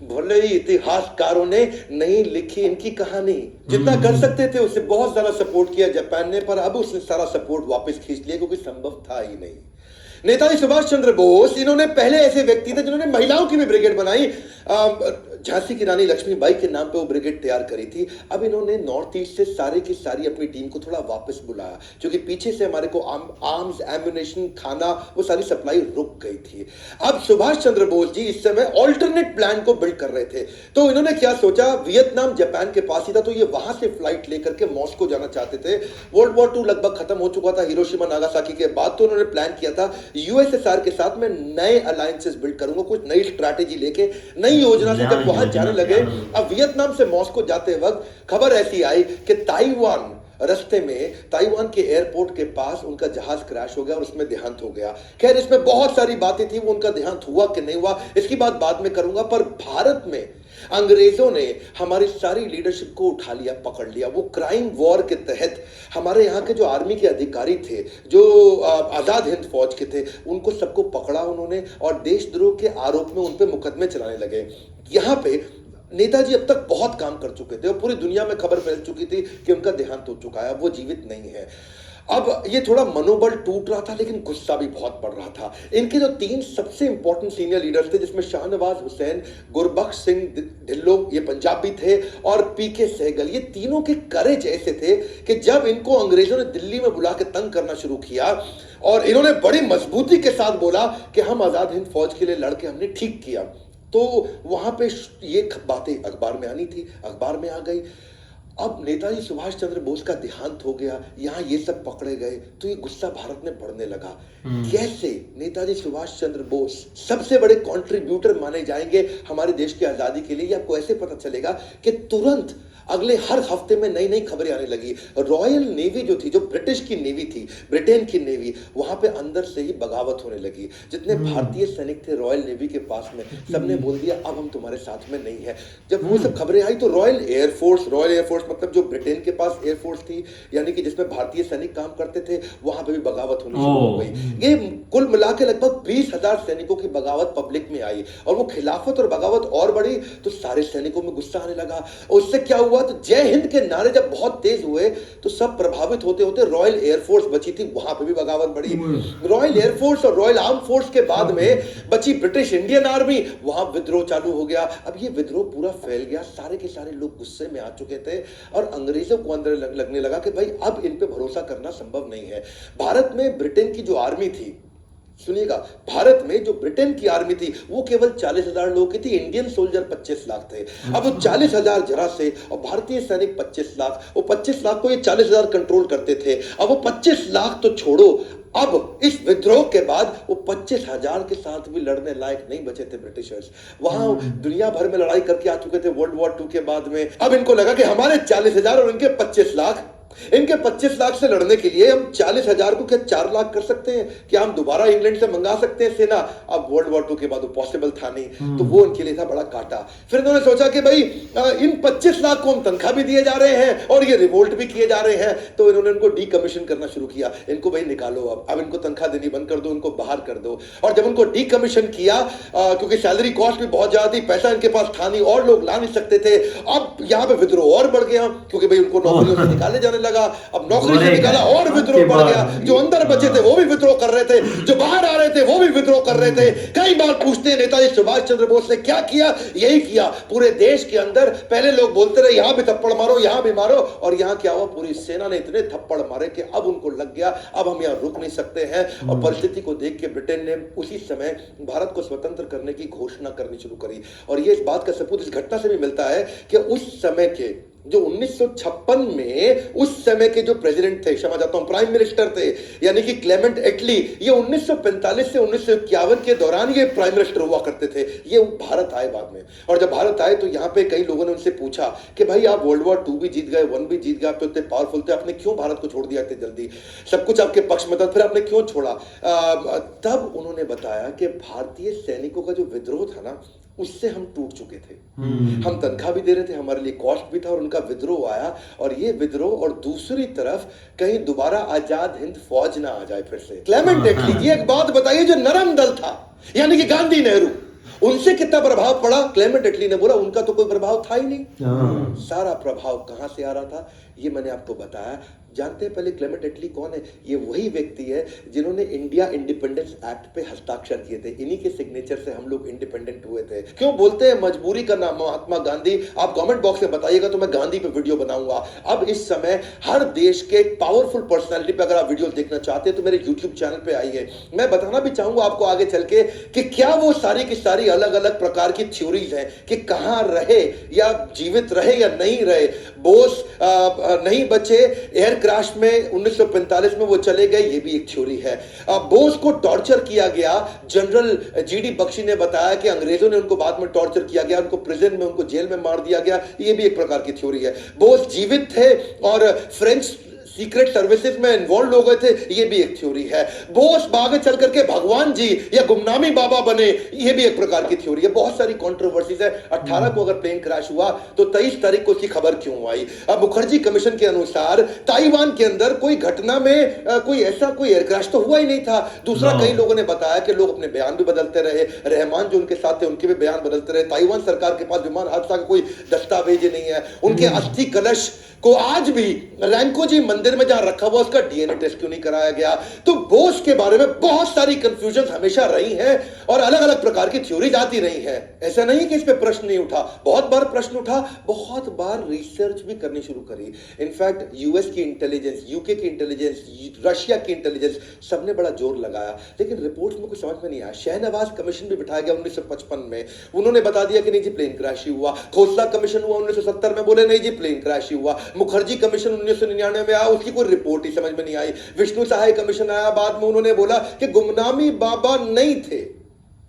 भले ही इतिहासकारों ने नहीं लिखी इनकी कहानी, जितना कर सकते थे उससे बहुत ज्यादा सपोर्ट किया जापान ने, पर अब उसने सारा सपोर्ट वापस खींच लिया क्योंकि संभव था ही नहीं। नेताजी सुभाष चंद्र बोस, इन्होंने पहले ऐसे व्यक्ति थे जिन्होंने महिलाओं की भी ब्रिगेड बनाई। झांसी की रानी लक्ष्मीबाई के नाम पे वो ब्रिगेड तैयार करी थी। अब इन्होंने नॉर्थ ईस्ट से सारी की सारी अपनी टीम को थोड़ा वापस बुलाया, क्योंकि पीछे से हमारे को आर्म्स, एम्युनिशन, खाना, वो सारी सप्लाई रुक गई थी। अब सुभाष चंद्र बोस जी इस समय ऑल्टरनेट प्लान को बिल्ड कर रहे थे। तो इन्होंने क्या सोचा, वियतनाम जापान के पास ही था, तो ये वहां से फ्लाइट लेकर के मॉस्को जाना चाहते थे। वर्ल्ड वॉर 2 लगभग खत्म हो चुका था हिरोशिमा नागासाकी के बाद। तो उन्होंने प्लान किया था यूएसएसआर के साथ मैं नए अलायंसेस बिल्ड करूंगा, कुछ नई स्ट्रैटेजी लेके, नई योजना से जब वहां जाने लगे। अब वियतनाम से मॉस्को जाते वक्त खबर ऐसी आई कि ताइवान रास्ते में, ताइवान के एयरपोर्ट के पास उनका जहाज क्रैश हो गया और उसमें देहांत हो गया। खैर इसमें बहुत सारी बातें थी, वो उनका देहांत हुआ कि नहीं हुआ इसकी बात बाद में करूंगा। पर भारत में अंग्रेजों ने हमारी सारी लीडरशिप को उठा लिया, पकड़ लिया। वो क्राइम वॉर के तहत हमारे यहाँ के जो आर्मी के अधिकारी थे, जो आजाद हिंद फौज के थे, उनको सबको पकड़ा उन्होंने और देशद्रोह के आरोप में उन पे मुकदमे चलाने लगे। यहाँ पे नेताजी अब तक बहुत काम कर चुके थे और पूरी दुनिया में खबर फैल चुकी थी कि उनका देहांत हो चुका है, वो जीवित नहीं है। अब ये थोड़ा मनोबल टूट रहा था, लेकिन गुस्सा भी बहुत बढ़ रहा था। इनके जो 3 सबसे इंपॉर्टेंट सीनियर लीडर्स थे, जिसमें शाहनवाज हुसैन, गुरबख्श सिंह ढिल्लो, ये पंजाबी थे, और पीके सहगल, ये तीनों के करेज ऐसे थे कि जब इनको अंग्रेजों ने दिल्ली में बुला के तंग करना शुरू किया और इन्होंने बड़ी मजबूती के साथ बोला कि हम आजाद हिंद फौज के लिए लड़के हमने ठीक किया, तो वहां पे ये बातें अखबार में आनी थी, अखबार में आ गई। अब नेताजी सुभाष चंद्र बोस का देहांत हो गया, यहाँ ये सब पकड़े गए, तो ये गुस्सा भारत में बढ़ने लगा। कैसे नेताजी सुभाष चंद्र बोस सबसे बड़े कंट्रीब्यूटर माने जाएंगे हमारे देश की आजादी के लिए, ये आपको ऐसे पता चलेगा कि तुरंत अगले हर हफ्ते में नई नई खबरें आने लगी। रॉयल नेवी जो थी, जो ब्रिटिश की नेवी थी, ब्रिटेन की नेवी, वहां पे अंदर से ही बगावत होने लगी। जितने भारतीय सैनिक थे रॉयल नेवी के पास में, सबने बोल दिया अब हम तुम्हारे साथ में नहीं है। जब वो सब खबरें आई तो रॉयल एयरफोर्स मतलब जो ब्रिटेन के पास एयरफोर्स थी, यानी कि जिसमें भारतीय सैनिक काम करते थे, वहां पे भी बगावत होनी शुरू हो गई। ये कुल मिला के लगभग 20,000 सैनिकों की बगावत पब्लिक में आई, और वो खिलाफत और बगावत और बढ़ी तो सारे सैनिकों में गुस्सा आने लगा। उससे क्या हुआ, तो जय हिंद के नारे जब बहुत तेज हुए तो सब प्रभावित होते होते रॉयल एयरफोर्स बची थी, वहां पे भी बगावत बढ़ी। रॉयल एयरफोर्स और रॉयल आर्म फोर्स के बाद में बची ब्रिटिश इंडियन आर्मी, वहां विद्रोह चालू हो गया। अब ये विद्रोह पूरा फैल गया, सारे के सारे लोग गुस्से में आ चुके थे, और अंग्रेजों को अंदर लगने लगा कि भाई अब इन पे भरोसा करना संभव नहीं है। भारत में ब्रिटेन की जो आर्मी थी, सुनिएगा, भारत में जो ब्रिटेन की आर्मी थी वो केवल 40,000 लोगों की थी, इंडियन सोल्जर 25 लाख थे। अब वो 40,000 जरा से, और भारतीय सैनिक 25 लाख, वो 25 लाख को ये 40,000 कंट्रोल करते थे। अब वो 25 लाख तो छोड़ो, अब इस विद्रोह के बाद वो 25,000 के साथ भी लड़ने लायक नहीं बचे थे ब्रिटिशर्स। वहां दुनिया भर में लड़ाई करके आ चुके थे वर्ल्ड वॉर 2 के बाद में। अब इनको लगा कि हमारे 40,000 और इनके 25 लाख, इनके 25 लाख से लड़ने के लिए हम 40,000 को क्या 4 लाख कर सकते हैं? क्या हम दोबारा इंग्लैंड से मंगा सकते हैं सेना? अब वर्ल्ड वॉर 2 के बाद वो पॉसिबल था नहीं, तो वो उनके लिए था बड़ा काटा। फिर उन्होंने सोचा कि भाई इन 25 लाख को हम तनख्वाह भी दिए जा रहे हैं और ये रिवोल्ट भी किए जा रहे हैं, तो इन्होंने इनको डीकमीशन करना शुरू किया। इनको भाई निकालो, अब इनको तनख्वाह देनी बंद कर दो, इनको बाहर कर दो। और जब उनको डीकमीशन किया, क्योंकि सैलरी कॉस्ट भी बहुत ज्यादा थी, पैसा इनके पास था नहीं और लोग ला नहीं सकते थे, अब यहां पे विद्रोह और बढ़ गया, क्योंकि भाई उनको नौकरियों से निकाले जाने लगा। अब नौकरी से निकाला और विद्रोह बढ़ गया। जो अंदर बचे थे वो भी विद्रोह कर रहे थे, जो बाहर आ रहे थे वो भी विद्रोह कर रहे थे। कई बार पूछते हैं नेताजी सुभाष चंद्र बोस ने क्या किया? यही किया, पूरे देश के अंदर पहले लोग बोलते रहे यहां भी थप्पड़ मारो, यहां भी मारो, और यहां क्या हुआ, पूरी सेना ने इतने थप्पड़ मारे कि अब उनको लग गया अब हम यहां रुक नहीं सकते हैं। और परिस्थिति को देख के ब्रिटेन ने उसी समय भारत को स्वतंत्र करने की घोषणा करनी शुरू करी। और ये इस बात का सबूत इस घटना से भी मिलता है कि उस समय के जो 1956 में उस समय के जो प्रेसिडेंट थे, क्षमा चाहता हूं, प्राइम मिनिस्टर थे, यानी कि क्लेमेंट एटली, ये 1945 से 1951 के दौरान ये प्राइम मिनिस्टर हुआ करते थे। ये भारत आए बाद में, और जब भारत आए तो यहाँ पे कई लोगों ने उनसे पूछा कि भाई आप वर्ल्ड वॉर 2 भी जीत गए, 1 भी जीत गए, आप तो इतने पावरफुल थे, आपने क्यों भारत को छोड़ दिया इतने जल्दी? सब कुछ आपके पक्ष में था, फिर आपने क्यों छोड़ा? तब उन्होंने बताया कि भारतीय सैनिकों का जो विद्रोह था ना, उससे हम टूट चुके थे। हम तनख्वाह भी दे रहे थे, हमारे लिए कॉस्ट भी था, और उनका विद्रोह आया, और ये विद्रोह, और दूसरी तरफ कहीं दोबारा आजाद हिंद फौज ना आ जाए फिर से। क्लेमेंट एटली जी, एक बात बताइए, जो नरम दल था यानी कि गांधी नेहरू, उनसे कितना प्रभाव पड़ा? क्लेमेंट एटली ने बोला उनका तो कोई प्रभाव था ही नहीं। सारा प्रभाव कहां से आ रहा था ये मैंने आपको बताया। जानते हैं पहले क्लेमेंट एटली कौन है? ये वही व्यक्ति है जिन्होंने इंडिया इंडिपेंडेंस एक्ट पे हस्ताक्षर किए थे। इन्हीं के सिग्नेचर से हम लोग इंडिपेंडेंट हुए थे। क्यों बोलते हैं मजबूरी का नाम महात्मा गांधी? आप कमेंट बॉक्स में बताइएगा तो मैं गांधी पे वीडियो बनाऊंगा। अब इस समय हर देश के एक पावरफुल पर्सनालिटी पे अगर आप वीडियो देखना चाहते हैं तो मेरे यूट्यूब चैनल पे आइए। मैं बताना भी चाहूंगा आपको आगे चल के कि क्या वो सारी की सारी अलग अलग प्रकार की थ्योरीज हैं कि कहां रहे या जीवित रहे या नहीं रहे। बोस नहीं बचे, एयर क्रैश में 1945 में वो चले गए, ये भी एक थ्योरी है। बोस को टॉर्चर किया गया, जनरल जीडी बख्शी ने बताया कि अंग्रेजों ने उनको बाद में टॉर्चर किया गया, उनको प्रिजन में, उनको जेल में मार दिया गया, ये भी एक प्रकार की थ्योरी है। बोस जीवित थे और फ्रेंच सीक्रेट सर्विसेज में इन्वॉल्व हो गए थे, ये भी एक थ्योरी है। बोस आगे चल करके भगवान जी या गुमनामी बाबा बने, ये भी एक प्रकार की थ्योरी है। बहुत सारी कंट्रोवर्सीज है। 18 को अगर प्लेन क्रैश हुआ तो 23 तारीख को उसकी खबर क्यों आई? अब मुखर्जी कमीशन के अनुसार ताइवान के अंदर कोई घटना में कोई एयर क्रैश तो हुआ ही नहीं था। दूसरा, कई लोगों ने बताया कि लोग अपने बयान भी बदलते रहे, रहमान जो उनके साथ थे उनके भी बयान बदलते रहे। ताइवान सरकार के पास विमान हादसा का कोई दस्तावेज नहीं है। उनके अस्थि कलश को आज भी रैंकोजी मंदिर में जहां रखा हुआ उसका डीएनए टेस्ट क्यों नहीं कराया गया? तो बोस के बारे में बहुत सारी कंफ्यूजन हमेशा रही हैं और अलग अलग प्रकार की थ्योरीज आती रही हैं। ऐसा नहीं कि इस पे प्रश्न नहीं उठा, बहुत बार प्रश्न उठा, बहुत बार रिसर्च भी करनी शुरू करी। इनफैक्ट यूएस की इंटेलिजेंस, यूके की इंटेलिजेंस, रशिया की इंटेलिजेंस, सबने बड़ा जोर लगाया, लेकिन रिपोर्ट में कुछ समझ में नहीं आया। शहनवाज कमीशन भी बिठाया गया 1955 में, उन्होंने बता दिया कि नहीं जी प्लेन क्रैश ही हुआ। खोसला कमीशन हुआ 1970 में, बोले नहीं जी प्लेन क्रैश ही हुआ। मुखर्जी कमीशन 1999 में आया, उसकी कोई रिपोर्ट ही समझ में नहीं आई। विष्णु सहाय कमीशन आया बाद में, उन्होंने बोला कि गुमनामी बाबा नहीं थे,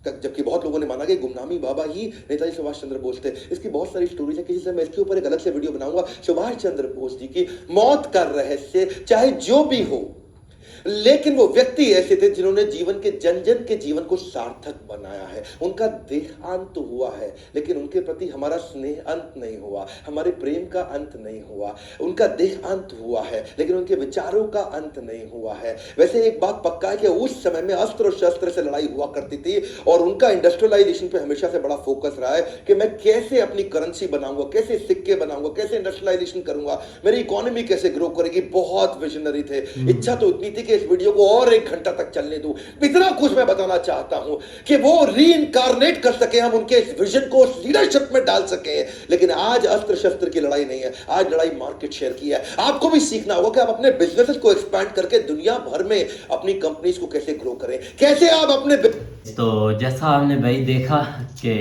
जबकि बहुत लोगों ने माना कि गुमनामी बाबा ही नेताजी सुभाष चंद्र बोस थे। इसकी बहुत सारी स्टोरीज है, किसी से मैं इसके ऊपर एक अलग से वीडियो बनाऊंगा। सुभाष चंद्र बोस जी की मौत का रहस्य चाहे जो भी हो, लेकिन वो व्यक्ति ऐसे थे जिन्होंने जीवन के जन जन के जीवन को सार्थक बनाया है। उनका देहांत तो हुआ है, लेकिन उनके प्रति हमारा स्नेह अंत नहीं हुआ, हमारे प्रेम का अंत नहीं हुआ। उनका देहांत हुआ है, लेकिन उनके विचारों का अंत नहीं हुआ है। वैसे एक बात पक्का है कि उस समय में अस्त्र और शस्त्र से लड़ाई हुआ करती थी, और उनका इंडस्ट्रियलाइजेशन पे हमेशा से बड़ा फोकस रहा है कि मैं कैसे अपनी करेंसी बनाऊंगा, कैसे सिक्के बनाऊंगा, कैसे इंडस्ट्रियलाइजेशन करूंगा, मेरी इकोनॉमी कैसे ग्रो करेगी। बहुत विजनरी थे। इच्छा तो इतनी थी कि इस वीडियो को और 1 घंटा तक चलने दूं। इतना कुछ मैं बताना चाहता हूं कि वो रीइंकारनेट कर सके, हम उनके इस विजन को लीडरशिप में डाल सके। लेकिन आज अस्त्र शस्त्र की लड़ाई नहीं है, आज लड़ाई मार्केट शेयर की है। आपको भी सीखना होगा कि आप अपने बिजनेसेस को एक्सपैंड करके दुनिया भर में अपनी कंपनीज को कैसे ग्रो करें, कैसे आप अपने। तो जैसा आपने भाई देखा कि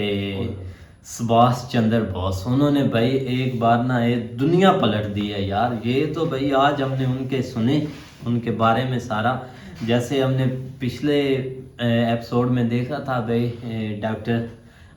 सुभाष चंद्र बोस, उन्होंने भाई एक बार ना ये दुनिया पलट दी है यार। ये तो भाई आज हमने उनके सुने, उनके बारे में सारा, जैसे हमने पिछले एपिसोड में देखा था भाई डॉक्टर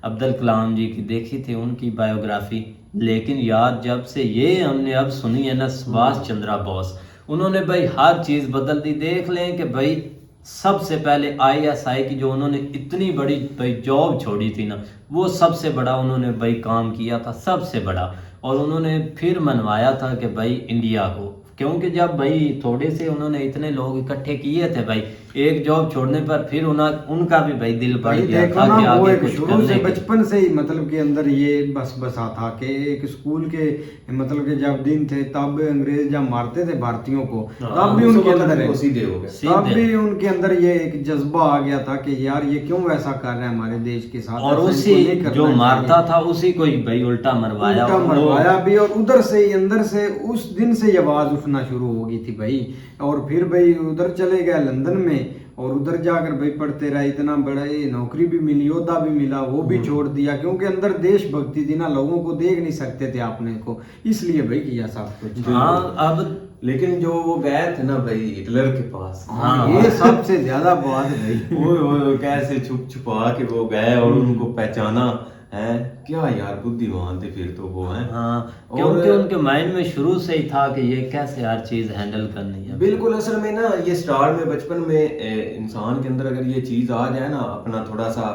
अब्दुल कलाम जी की देखी थी उनकी बायोग्राफी। लेकिन यार जब से ये हमने अब सुनी है ना सुभाष चंद्र बोस, उन्होंने भाई हर चीज़ बदल दी। देख लें कि भाई सबसे पहले आईएसआई की जो उन्होंने इतनी बड़ी भाई जॉब छोड़ी थी ना, वो सबसे बड़ा उन्होंने भाई काम किया था, सबसे बड़ा। और उन्होंने फिर मनवाया था कि भाई इंडिया को, क्योंकि जब भाई थोड़े से उन्होंने इतने लोग इकट्ठे किए थे भाई, एक जॉब छोड़ने पर फिर उनका भी भाई दिल बढ़ गया था कि आगे कुछ शुरू से बचपन से ही मतलब के अंदर ये बसा था कि एक स्कूल के मतलब के जब दिन थे तब अंग्रेज जब मारते थे भारतीयों को, तब भी उनके अंदर सीधे हो गए, तब भी उनके अंदर ये एक जज्बा आ गया था कि यार ये क्यों ऐसा कर रहे हैं हमारे देश के साथ। और उसी जो मारता था उसी को ही भाई उल्टा मरवाया भी, और उधर से ही अंदर से उस दिन से ये आवाज उठना शुरू हो गई थी भाई। और फिर भाई उधर चले गए लंदन में, और उधर जाकर भाई पढ़ते रहे, इतना बड़ा नौकरी भी मिली, योद्धा भी मिला, वो भी छोड़ दिया क्योंकि अंदर देशभक्ति थी ना, लोगों को देख नहीं सकते थे अपने को, इसलिए भाई किया सब कुछ। हाँ अब लेकिन जो वो गए थे ना भाई हिटलर के पास, हाँ ये सबसे ज्यादा बात है भाई। वो कैसे छुप छुपा के वो गए और उनको पहचाना है, क्या यार बुद्धिमान थे फिर तो वो हैं। हाँ, क्योंकि उनके माइंड में शुरू से ही था कि ये कैसे हर चीज हैंडल करनी है। बिल्कुल, असल में ना ये स्टार्ट में बचपन में इंसान के अंदर अगर ये चीज आ जाए ना, अपना थोड़ा सा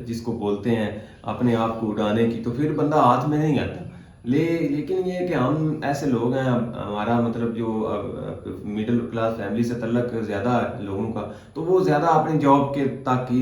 जिसको बोलते हैं अपने आप को उड़ाने की, तो फिर बंदा हाथ में नहीं आता। लेकिन ये कि हम ऐसे लोग हैं, हमारा मतलब जो मिडिल क्लास फैमिली से तल्लक ज़्यादा लोगों का, तो वो ज़्यादा अपनी जॉब के तक ही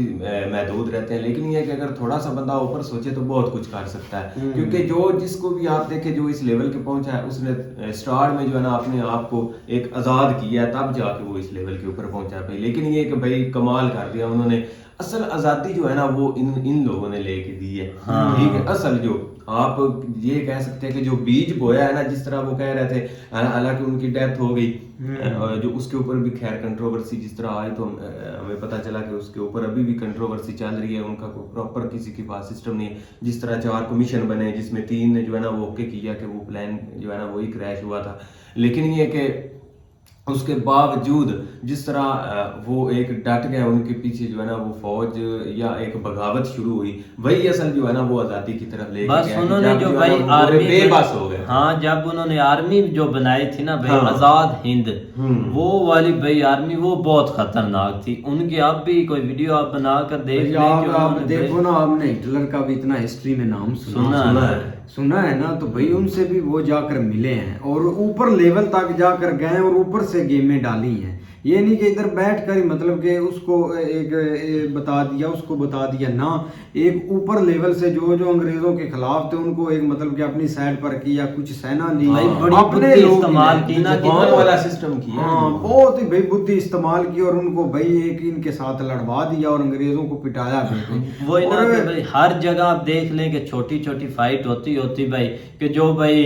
महदूद रहते हैं। लेकिन ये कि अगर थोड़ा सा बंदा ऊपर सोचे तो बहुत कुछ कर सकता है, क्योंकि जो जिसको भी आप देखें जो इस लेवल के पहुंचा है, उसने स्टार्ट में जो है ना अपने आप को एक आज़ाद किया, तब जाके वो इस लेवल के ऊपर पहुंचा भाई। लेकिन ये कि भाई कमाल कर दिया उन्होंने। असल आज़ादी जो है ना वो इन लोगों ने लेके दी है। ठीक है, असल जो आप ये कह सकते हैं कि जो बीज बोया है ना, जिस तरह वो कह रहे थे, हालांकि उनकी डेथ हो गई, जो उसके ऊपर भी खैर कंट्रोवर्सी जिस तरह आई, तो हमें पता चला कि उसके ऊपर अभी भी कंट्रोवर्सी चल रही है। उनका कोई प्रॉपर किसी के पास सिस्टम नहीं है। जिस तरह 4 कमीशन बने, जिसमें 3 ने जो है ना वो ओके किया कि वो प्लान जो है ना वही क्रैश हुआ था। लेकिन ये कि उसके बावजूद जिस तरह वो एक डट गए, उनके पीछे जो है ना वो फौज या एक बगावत शुरू हुई, वही असल जो है ना वो आजादी की तरफ ले बस उन्होंने जो भाई आर्मी बेबस हो गए। हाँ, जब उन्होंने आर्मी जो बनाई थी ना भाई, आजाद हिंद, वो वाली भाई आर्मी वो बहुत खतरनाक थी। उनकी अब भी कोई वीडियो आप बना कर देख आप देखो ना, आपने हिटलर का भी इतना हिस्ट्री में नाम सुना है ना, तो भाई उनसे भी वो जाकर मिले हैं और ऊपर लेवल तक जाकर गए और ऊपर से गेमें डाली हैं ये नहीं कि इधर बैठ कर ही मतलब कि उसको बता दिया, उसको बता दिया ना, एक ऊपर लेवल से जो जो अंग्रेजों के खिलाफ थे उनको एक मतलब कि अपनी साइड पर किया, कुछ सेना ली, भाई बड़ी अपने बुद्धि लोग इस्तेमाल की ना, जापान वाला सिस्टम किया। हाँ, बहुत ही भाई बुद्धि इस्तेमाल की और उनको भाई एक इनके साथ लड़वा दिया और अंग्रेजों को पिटाया भी। वो ना और कि भाई हर जगह आप देख लें कि छोटी छोटी फाइट होती भाई, कि जो भाई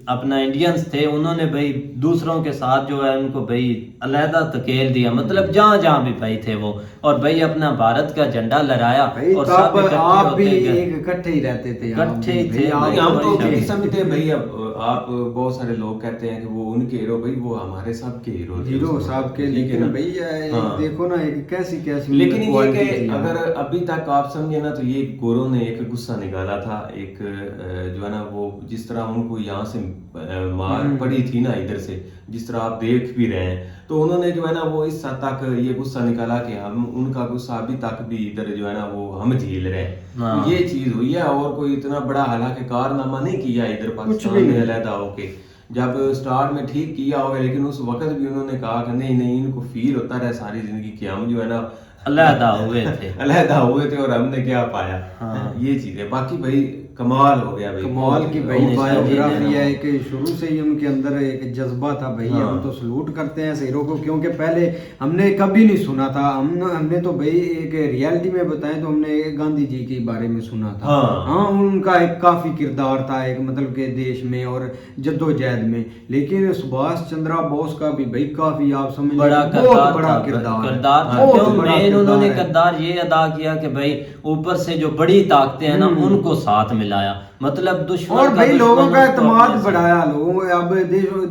अपना इंडियंस थे उन्होंने भाई दूसरों के साथ जो है उनको भाई अलहदा धकेल दिया, मतलब जहाँ जहाँ भी भाई थे वो, और भाई अपना भारत का झंडा लहराया। भाई और तब सब इकट्ठे आप भी होते गए। एक इकट्ठे ही रहते थे, इकट्ठे ही थे। आप नहीं, हम तो भाई कभी समझते हैं भाई, अब आप बहुत सारे लोग कहते हैं कि वो उनके हीरो, भाई वो हमारे सबके हीरो थे। हीरो साहब के, ठीक है लेकिन ना? भाई हाँ। देखो ना एक कैसी कैसी लेकिन ये क्वालिटी कि थी। अगर अभी तक आप समझे ना, तो ये गोरों ने एक गुस्सा निकाला था, एक जो है ना वो जिस तरह उनको यहाँ से मार पड़ी थी ना इधर से, जिस तरह आप देख भी रहे हैं, तो उन्होंने जो है ना वो इस हद तक ये गुस्सा निकाला कि हम उनका गुस्सा अभी तक भी इधर जो है ना वो हम झेल रहे हैं। हाँ। ये चीज हुई है, और कोई इतना बड़ा हालांकि कारनामा नहीं किया इधर पाकिस्तान भी में नहीं। अलहदा होके। जब स्टार्ट में ठीक किया होगा, लेकिन उस वक्त भी उन्होंने कहा कि नहीं नहीं, इनको फील होता रहा सारी जिंदगी कि हम जो है ना अलहदा हुए थे। अलहदा हुए थे और हमने क्या पाया। हाँ। ये चीज है। बाकी भाई कमाल हो गया भाई, कमाल की भाई बहुत बायोग्राफी है। है कि शुरू से ही उनके अंदर एक जज्बा था भाई। हाँ। हम तो सलूट करते हैं हीरो को, क्योंकि पहले हमने कभी नहीं सुना था, हमने तो भाई एक रियलिटी में बताएं तो हमने गांधी जी के बारे में सुना था। हाँ। हाँ, उनका एक काफी किरदार था एक मतलब के देश में और जद्दोजहद में, लेकिन सुभाष चंद्र बोस का भी भाई काफी आप समझ बड़ा बहुत बड़ा था, किरदार किरदार था। बहुत क्यों बड़ा मेन उन्होंने किरदार है। किरदार ये अदा किया कि भाई ऊपर से जो बड़ी ताकतें हैं ना उनको साथ मिलाया, मतलब दुश्मन और का भाई दुश्मन लोगों का उसको एतमाद अपने से- बढ़ाया लोगों। अब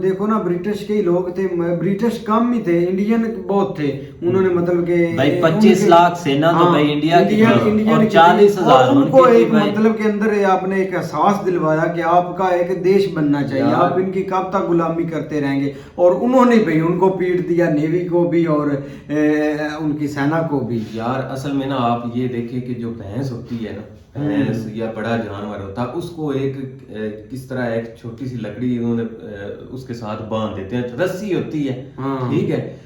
देखो ना, ब्रिटिश के ही लोग थे, ब्रिटिश कम ही थे, इंडियन बहुत थे। उन्होंने मतलब के भाई 25 लाख सेना तो भाई इंडिया की थी, और की 40,000 और उनको उनकी थी एक भाई। मतलब के अंदर आपने एक एहसास दिलवाया कि आपका एक देश बनना चाहिए, यार। आप इनकी कब तक गुलामी करते रहेंगे। और उन्होंने भाई उनको पीट दिया, नेवी को भी और उनकी सेना को भी। यार असल में ना आप ये देखें कि जो भैंस होती है ना, भैंस या बड़ा जानवर होता है, उसको एक किस तरह एक छोटी सी लकड़ी उन्होंने उसके साथ बांध देते हैं, रस्सी होती है। हाँ। ठीक है,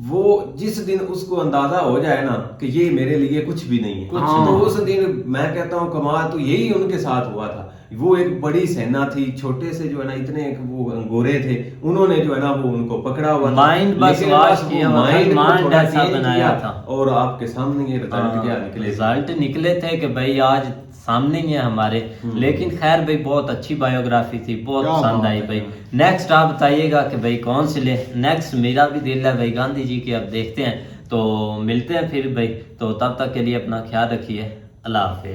वो जिस दिन उसको अंदाजा हो जाए ना कि ये मेरे लिए कुछ भी नहीं है, हाँ। तो उस दिन मैं कहता हूँ कमाल तो यही उनके साथ हुआ था। वो एक बड़ी सेना थी, छोटे से जो है ना इतने वो गोरे थे, उन्होंने जो है ना वो उनको पकड़ा हुआ था। माइंड बस लेकिन वाश वो किया हुआ था, माइंड को माइंड थोड़ा ऐसा change बनाया किया, था। और आपके सामने ये रिजल्ट क्या निकले। रिजल्ट निकले थे कि भाई आज सामने ही है हमारे। लेकिन खैर भाई बहुत अच्छी बायोग्राफी थी, बहुत क्या पसंद बात आई है। भाई। नेक्स्ट आप बताइएगा कि भाई कौन सी ले। नेक्स्ट मेरा भी दिल है भाई गांधी जी की, अब देखते हैं। तो मिलते हैं फिर भाई, तो तब तक के लिए अपना ख्याल रखिए। अल्लाह हाफिज।